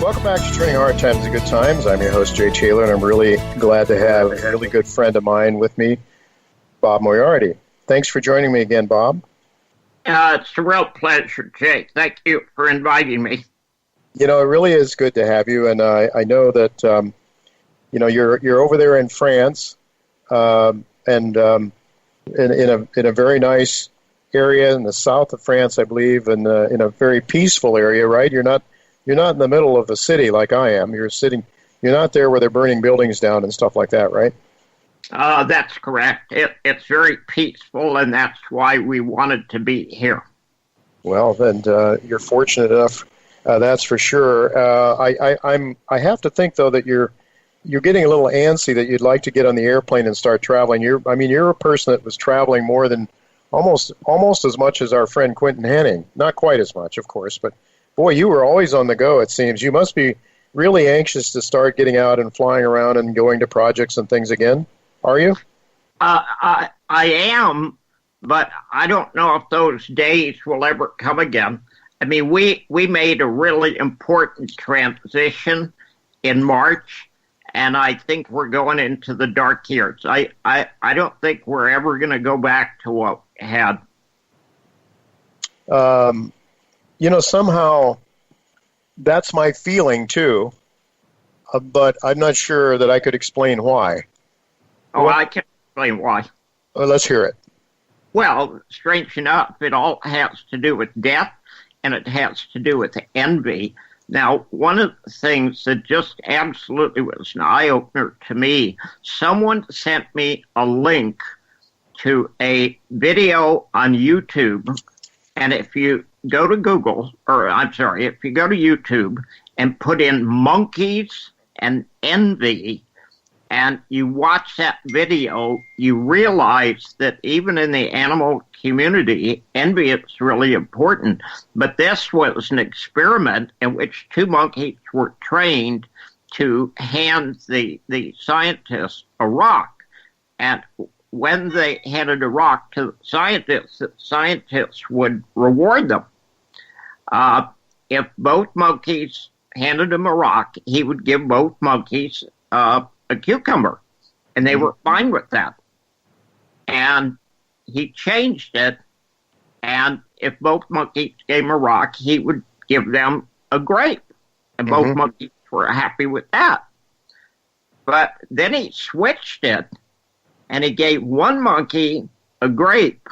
Welcome back to Turning Hard Times to Good Times. I'm your host, Jay Taylor, and I'm really glad to have a really good friend of mine with me, Bob Moriarty. Thanks for joining me again, Bob. It's a real pleasure, Jay. Thank you for inviting me. You know, it really is good to have you, and I know that you're over there in France, and in a very nice area in the south of France, I believe, and in a very peaceful area, right? You're not in the middle of a city like I am. You're not there where they're burning buildings down and stuff like that, right? That's correct. It's very peaceful, and that's why we wanted to be here. Well, then you're fortunate enough. That's for sure. I have to think though that you're getting a little antsy that you'd like to get on the airplane and start traveling. You're a person that was traveling more than almost as much as our friend Quentin Henning. Not quite as much, of course, but boy, you were always on the go. It seems you must be really anxious to start getting out and flying around and going to projects and things again. Are you? I am, but I don't know if those days will ever come again. I mean, we made a really important transition in March, and I think we're going into the dark years. I don't think we're ever going to go back to what we had. Somehow that's my feeling too, but I'm not sure that I could explain why. Oh, I can explain why. Well, let's hear it. Well, strange enough, it all has to do with death, and it has to do with envy. Now, one of the things that just absolutely was an eye-opener to me, someone sent me a link to a video on YouTube, and if you go to if you go to YouTube and put in monkeys and envy, and you watch that video, you realize that even in the animal community, envy is really important. But this was an experiment in which two monkeys were trained to hand the scientists a rock. And when they handed a rock to the scientists would reward them. If both monkeys handed him a rock, he would give both monkeys a cucumber, and they were fine with that. And he changed it, and if both monkeys gave him a rock, he would give them a grape, and both monkeys were happy with that. But then he switched it, and he gave one monkey a grape,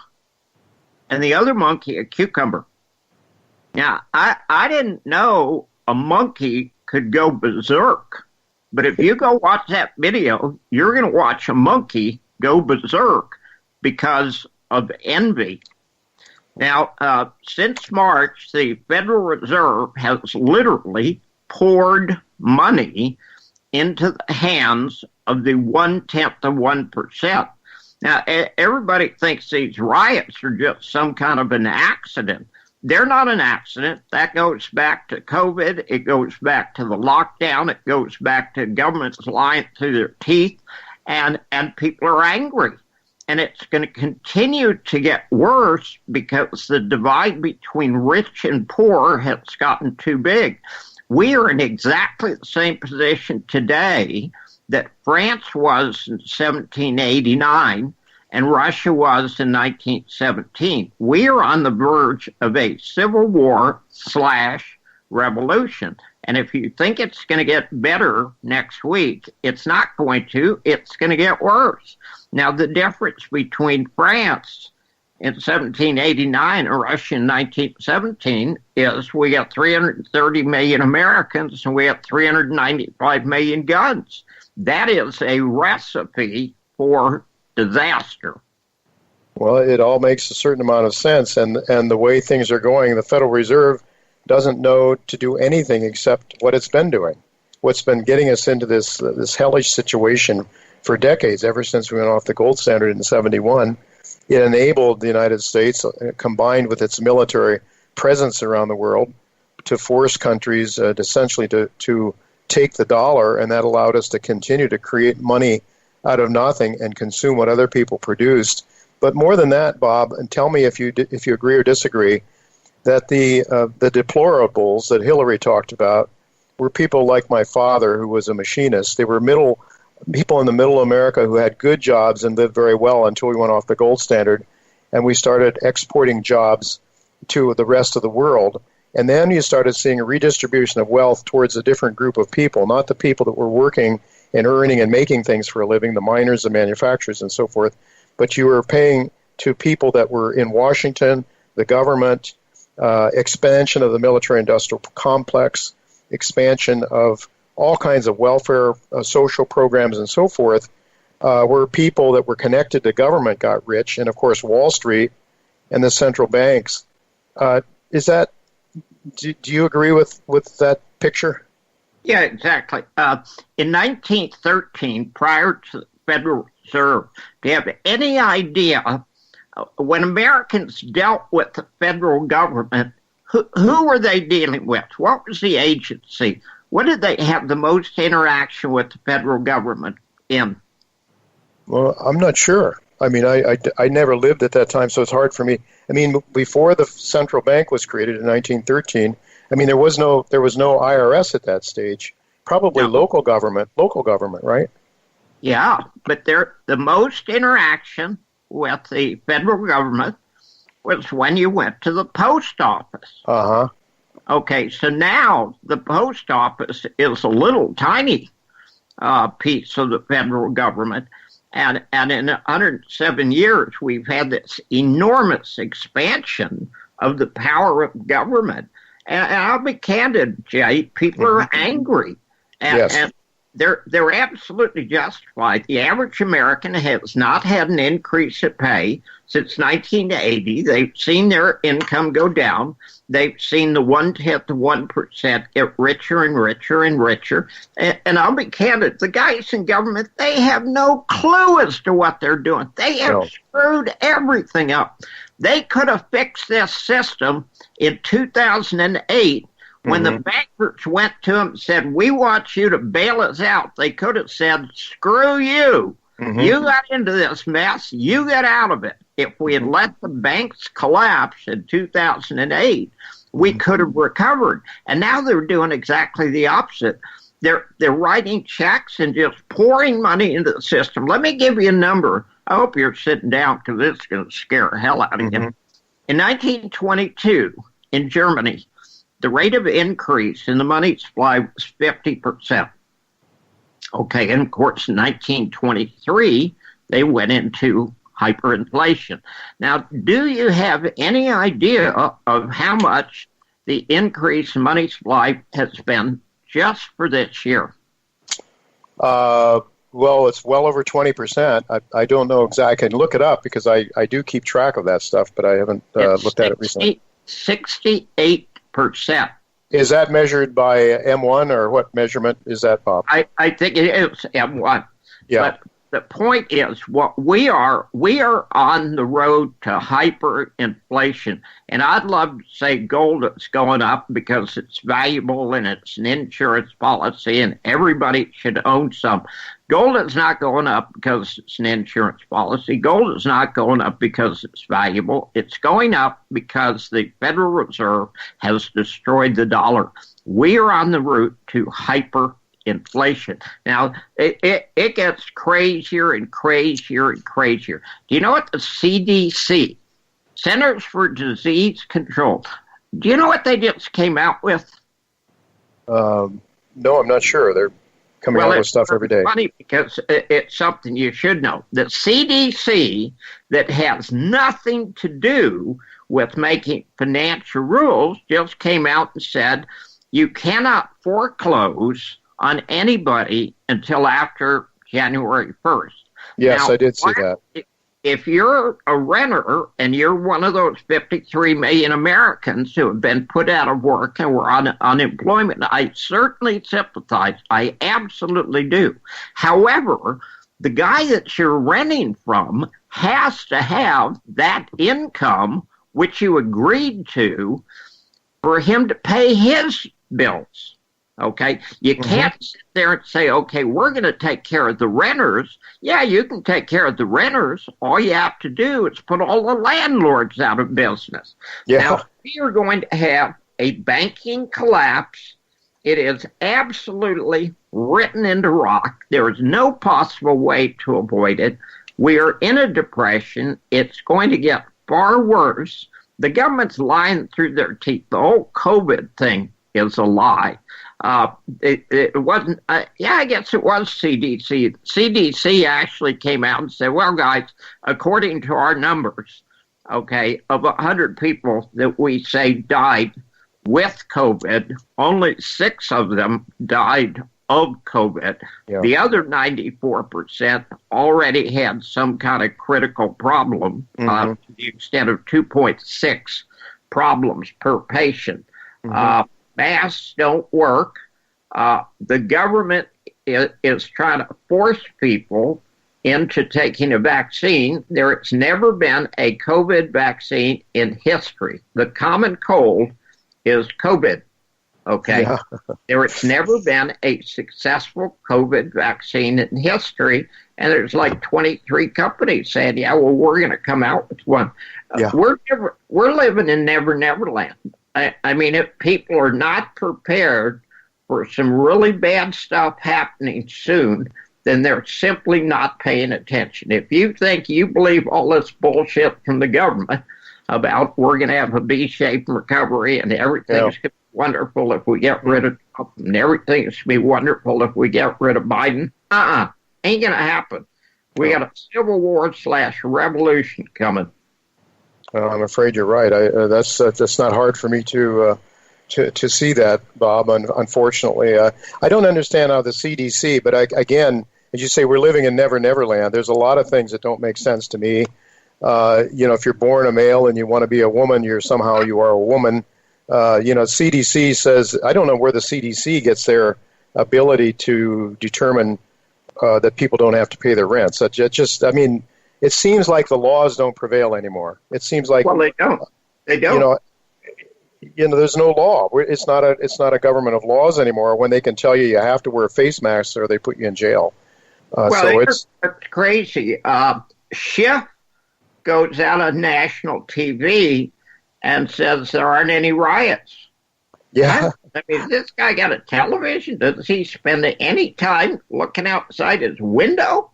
and the other monkey a cucumber. Now, I didn't know a monkey could go berserk. But if you go watch that video, you're going to watch a monkey go berserk because of envy. Now, since March, the Federal Reserve has literally poured money into the hands of the 0.1%. Now, everybody thinks these riots are just some kind of an accident. They're not an accident. That goes back to COVID. It goes back to the lockdown. It goes back to governments lying through their teeth, and people are angry. And it's going to continue to get worse because the divide between rich and poor has gotten too big. We are in exactly the same position today that France was in 1789 and Russia was in 1917. We are on the verge of a civil war / revolution. And if you think it's going to get better next week, it's not going to. It's going to get worse. Now, the difference between France in 1789 and Russia in 1917 is we got 330 million Americans and we have 395 million guns. That is a recipe for disaster. Well, it all makes a certain amount of sense, and the way things are going, the Federal Reserve doesn't know to do anything except what it's been doing. What's been getting us into this hellish situation for decades, ever since we went off the gold standard in 71. It enabled the United States, combined with its military presence around the world, to force countries essentially to take the dollar, and that allowed us to continue to create money out of nothing and consume what other people produced. But more than that, Bob, and tell me if you agree or disagree, that the deplorables that Hillary talked about were people like my father, who was a machinist. They were people in the middle of America who had good jobs and lived very well until we went off the gold standard, and we started exporting jobs to the rest of the world. And then you started seeing a redistribution of wealth towards a different group of people, not the people that were working and earning and making things for a living, the miners, the manufacturers, and so forth, but you were paying to people that were in Washington, the government, expansion of the military-industrial complex, expansion of all kinds of welfare, social programs, and so forth, where people that were connected to government got rich, and of course Wall Street and the central banks. Do you agree with that picture? Yeah, exactly. In 1913, prior to the Federal Reserve, do you have any idea when Americans dealt with the federal government, who were they dealing with? What was the agency? What did they have the most interaction with the federal government in? Well, I'm not sure. I mean, I never lived at that time, so it's hard for me. I mean, before the central bank was created in 1913, I mean, there was no IRS at that stage. Probably local government, right? Yeah, but the most interaction with the federal government was when you went to the post office. Uh-huh. Okay, so now the post office is a little tiny piece of the federal government. And in 107 years, we've had this enormous expansion of the power of government. And I'll be candid, Jay, people are angry. And they're absolutely justified. The average American has not had an increase in pay since 1980. They've seen their income go down. They've seen the 0.1% get richer and richer and richer. And I'll be candid, the guys in government, they have no clue as to what they're doing. They have screwed everything up. They could have fixed this system in 2008 when the bankers went to them and said, we want you to bail us out. They could have said, screw you. You got into this mess. You get out of it. If we had let the banks collapse in 2008, we could have recovered. And now they're doing exactly the opposite. They're writing checks and just pouring money into the system. Let me give you a number. I hope you're sitting down because it's going to scare the hell out of you. In 1922, in Germany, the rate of increase in the money supply was 50%. Okay, and of course, in 1923, they went into hyperinflation. Now, do you have any idea of how much the increase in money supply has been just for this year? Well, it's well over 20%. I don't know exactly. I can look it up because I do keep track of that stuff, but I haven't looked at it recently. 68%. Is that measured by M1 or what measurement is that, Bob? I think it is M1. Yeah. But the point is, what we are on the road to hyperinflation. And I'd love to say gold is going up because it's valuable and it's an insurance policy and everybody should own some. Gold is not going up because it's an insurance policy. Gold is not going up because it's valuable. It's going up because the Federal Reserve has destroyed the dollar. We are on the route to hyperinflation. Now, it gets crazier and crazier and crazier. Do you know what the CDC, Centers for Disease Control, do you know what they just came out with? No, I'm not sure. They're coming out with stuff every day. Funny because it's something you should know. The CDC, that has nothing to do with making financial rules, just came out and said you cannot foreclose on anybody until after January 1st. Yes, now, I did see that. If you're a renter and you're one of those 53 million Americans who have been put out of work and were on unemployment, I certainly sympathize. I absolutely do. However, the guy that you're renting from has to have that income, which you agreed to, for him to pay his bills. Okay, you can't sit there and say, okay, we're going to take care of the renters. Yeah, you can take care of the renters. All you have to do is put all the landlords out of business. Yeah. Now, we are going to have a banking collapse It is absolutely written into rock. There is no possible way to avoid it. We are in a depression. It's going to get far worse. The government's lying through their teeth. The whole COVID thing is a lie. It wasn't, I guess it was CDC. CDC actually came out and said, well, guys, according to our numbers, okay, of 100 people that we say died with COVID, only 6 of them died of COVID. Yeah. The other 94% already had some kind of critical problem, to the extent of 2.6 problems per patient. Masks don't work. The government is trying to force people into taking a vaccine. There has never been a COVID vaccine in history. The common cold is COVID, okay? Yeah. There has never been a successful COVID vaccine in history, and there's like 23 companies saying, yeah, well, we're going to come out with one. Yeah. We're living in Never Land. I mean, if people are not prepared for some really bad stuff happening soon, then they're simply not paying attention. If you think you believe all this bullshit from the government about we're going to have a V-shaped recovery and everything's going to be wonderful if we get rid of Trump and everything's going to be wonderful if we get rid of Biden, ain't going to happen. We got a civil war / revolution coming. I'm afraid you're right. That's not hard for me to see that, Bob. Unfortunately, I don't understand how the CDC. But again, as you say, we're living in Never Land. There's a lot of things that don't make sense to me. If you're born a male and you want to be a woman, you are a woman. CDC says, I don't know where the CDC gets their ability to determine that people don't have to pay their rent. So it seems like the laws don't prevail anymore. It seems like they don't. They don't. There's no law. It's not a government of laws anymore. When they can tell you have to wear a face mask or they put you in jail. It's crazy. Schiff goes out on national TV and says there aren't any riots. Yeah. I mean, this guy got a television. Does he spend any time looking outside his window?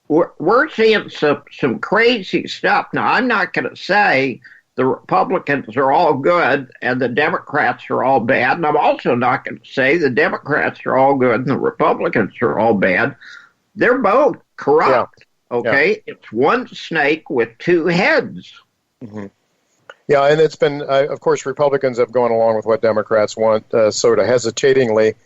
We're seeing some crazy stuff. Now, I'm not going to say the Republicans are all good and the Democrats are all bad. And I'm also not going to say the Democrats are all good and the Republicans are all bad. They're both corrupt. Yeah. Okay? Yeah. It's one snake with 2 heads. Mm-hmm. Yeah, and it's been, of course, Republicans have gone along with what Democrats want, sort of hesitatingly.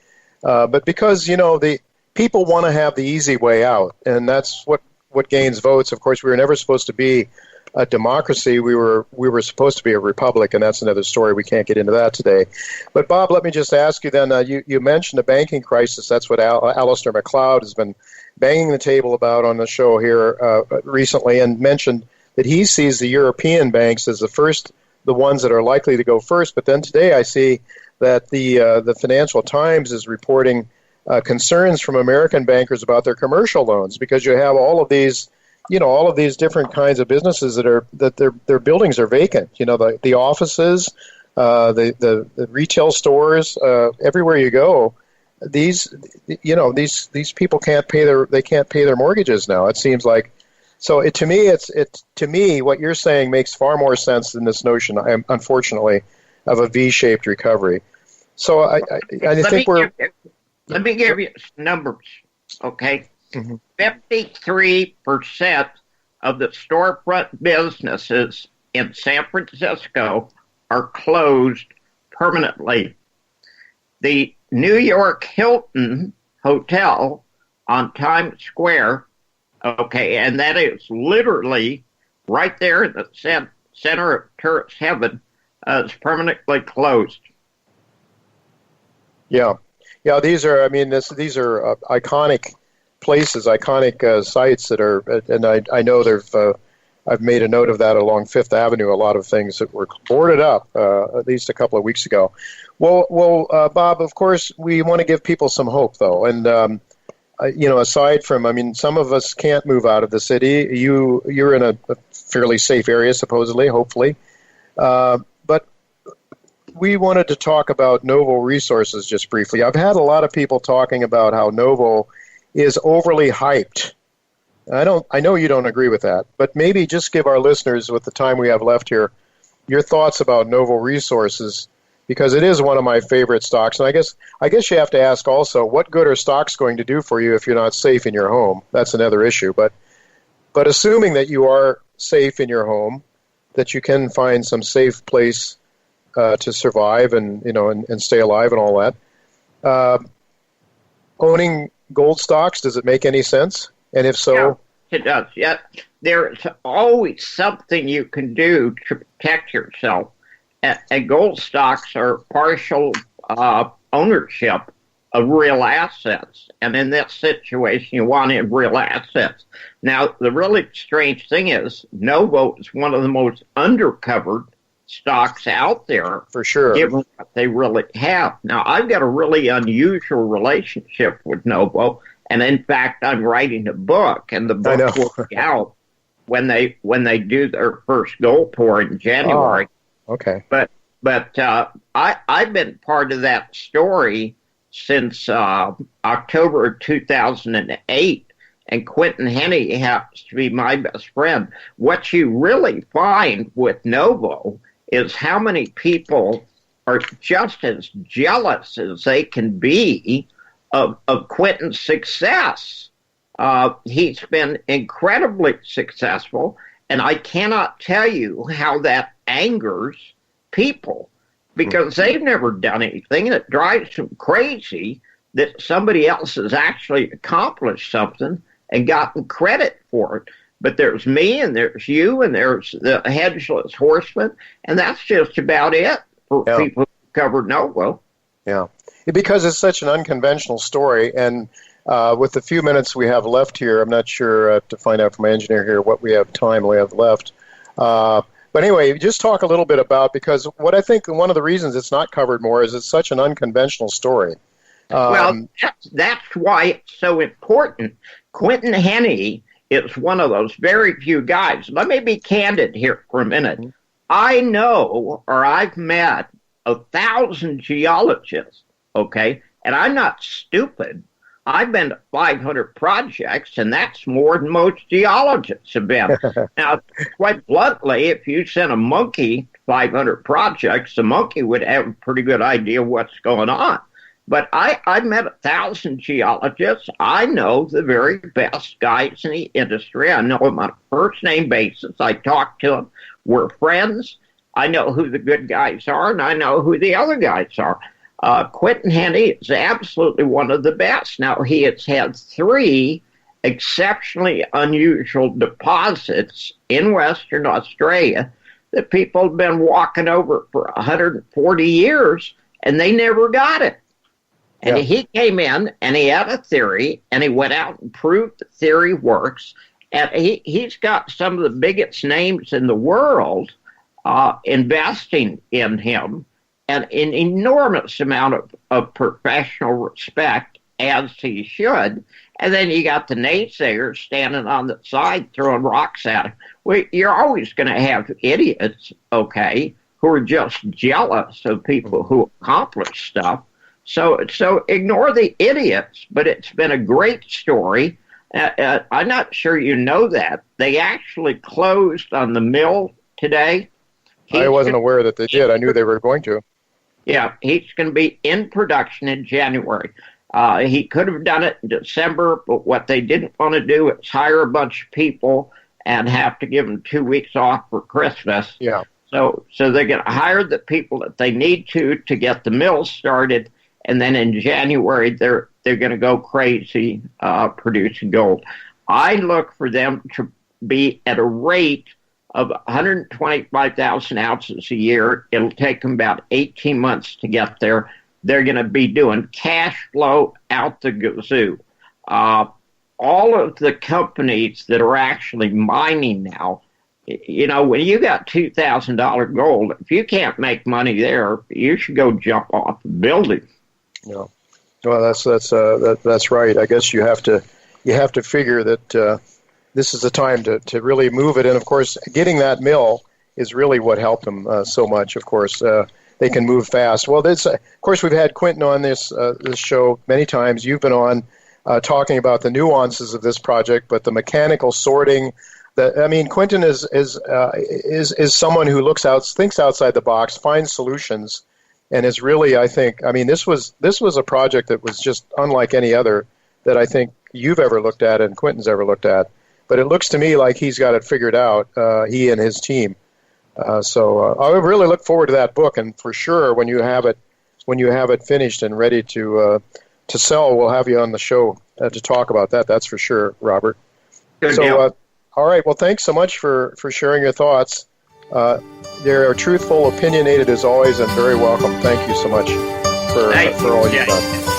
But because, the people want to have the easy way out, and that's what gains votes. Of course, we were never supposed to be a democracy. We were supposed to be a republic, and that's another story. We can't get into that today. But, Bob, let me just ask you then, you mentioned the banking crisis. That's what Alistair McLeod has been banging the table about on the show here recently, and mentioned that he sees the European banks as the ones that are likely to go first. But then today I see that the Financial Times is reporting concerns from American bankers about their commercial loans, because you have all of these different kinds of businesses that their buildings are vacant. The offices, the retail stores, everywhere you go. These people can't pay their mortgages now. It seems like. So to me, what you're saying makes far more sense than this notion, unfortunately, of a V-shaped recovery. So I think let me give you some numbers, okay? Mm-hmm. 53% of the storefront businesses in San Francisco are closed permanently. The New York Hilton Hotel on Times Square, okay, and that is literally right there in the center of tourist heaven, is permanently closed. Yeah, these are iconic places, iconic sites that are, and I know I've made a note of that along Fifth Avenue. A lot of things that were boarded up at least a couple of weeks ago. Well, Bob, of course, we want to give people some hope, though, and. Aside from, some of us can't move out of the city. You're in a fairly safe area, supposedly, hopefully. But we wanted to talk about Novo Resources just briefly. I've had a lot of people talking about how Novo is overly hyped. I know you don't agree with that, but maybe just give our listeners, with the time we have left here, your thoughts about Novo Resources, because it is one of my favorite stocks. And I guess you have to ask also, what good are stocks going to do for you if you're not safe in your home? That's another issue. But assuming that you are safe in your home, that you can find some safe place to survive and stay alive and all that. Owning gold stocks, does it make any sense? And if so, yeah, it does. Yeah, there's always something you can do to protect yourself. And gold stocks are partial ownership of real assets. And in this situation, you wanted real assets. Now, the really strange thing is, Novo is one of the most undercovered stocks out there. For sure. Given what they really have. Now, I've got a really unusual relationship with Novo. And in fact, I'm writing a book, and the book will be out when they do their first gold pour in January. Oh, okay. But I've been part of that story since October of 2008, and Quentin Henney happens to be my best friend. What you really find with Novo is how many people are just as jealous as they can be of Quentin's success. He's been incredibly successful, and I cannot tell you how that angers people, because they've never done anything, and it drives them crazy that somebody else has actually accomplished something and gotten credit for it. But there's me, and there's you, and there's the Hedgeless Horseman, and that's just about it for people who cover Novo. Yeah. Because it's such an unconventional story, and with the few minutes we have left here, I'm not sure, I have to find out from my engineer here what we have left. But anyway, just talk a little bit about, because what I think one of the reasons it's not covered more is it's such an unconventional story. Well, that's why it's so important. Quentin Henney is one of those very few guys. Let me be candid here for a minute. Mm-hmm. I know, or I've met 1,000 geologists. Okay, and I'm not stupid. I've been to 500 projects, and that's more than most geologists have been. Now, quite bluntly, if you sent a monkey 500 projects, the monkey would have a pretty good idea what's going on. But I've met 1,000 geologists. I know the very best guys in the industry. I know them on a first-name basis. I talk to them. We're friends. I know who the good guys are, and I know who the other guys are. Quentin Henney is absolutely one of the best. Now, he has had 3 exceptionally unusual deposits in Western Australia that people have been walking over for 140 years, and they never got it. And he came in, and he had a theory, and he went out and proved the theory works. And he's got some of the biggest names in the world investing in him, and an enormous amount of professional respect, as he should. And then you got the naysayers standing on the side throwing rocks at him. Well, you're always going to have idiots, okay, who are just jealous of people who accomplish stuff. So ignore the idiots, but it's been a great story. I'm not sure you know that. They actually closed on the mill today. I wasn't aware that they did. I knew they were going to. Yeah, he's going to be in production in January. He could have done it in December, but what they didn't want to do is hire a bunch of people and have to give them 2 weeks off for Christmas. Yeah. So they're going to hire the people that they need to get the mill started, and then in January they're going to go crazy producing gold. I look for them to be at a rate of 125,000 ounces a year. It'll take them about 18 months to get there. They're going to be doing cash flow out the gazoo. All of the companies that are actually mining now, you know, when you got $2,000 gold, if you can't make money there, you should go jump off a building. Yeah. Well, that's right. I guess you have to figure that this is the time to really move it. And of course, getting that mill is really what helped them so much. Of course, they can move fast. Well, of course, we've had Quentin on this show many times. You've been on talking about the nuances of this project, but the mechanical sorting. Quentin is someone who thinks outside the box, finds solutions, and is really, I think, this was a project that was just unlike any other that I think you've ever looked at and Quentin's ever looked at. But it looks to me like he's got it figured out, he and his team. So I really look forward to that book, and for sure, when you have it finished and ready to sell, we'll have you on the show to talk about that. That's for sure, Robert. Good deal. All right. Well, thanks so much for sharing your thoughts. They're truthful, opinionated as always, and very welcome. Thank you so much for all you've done.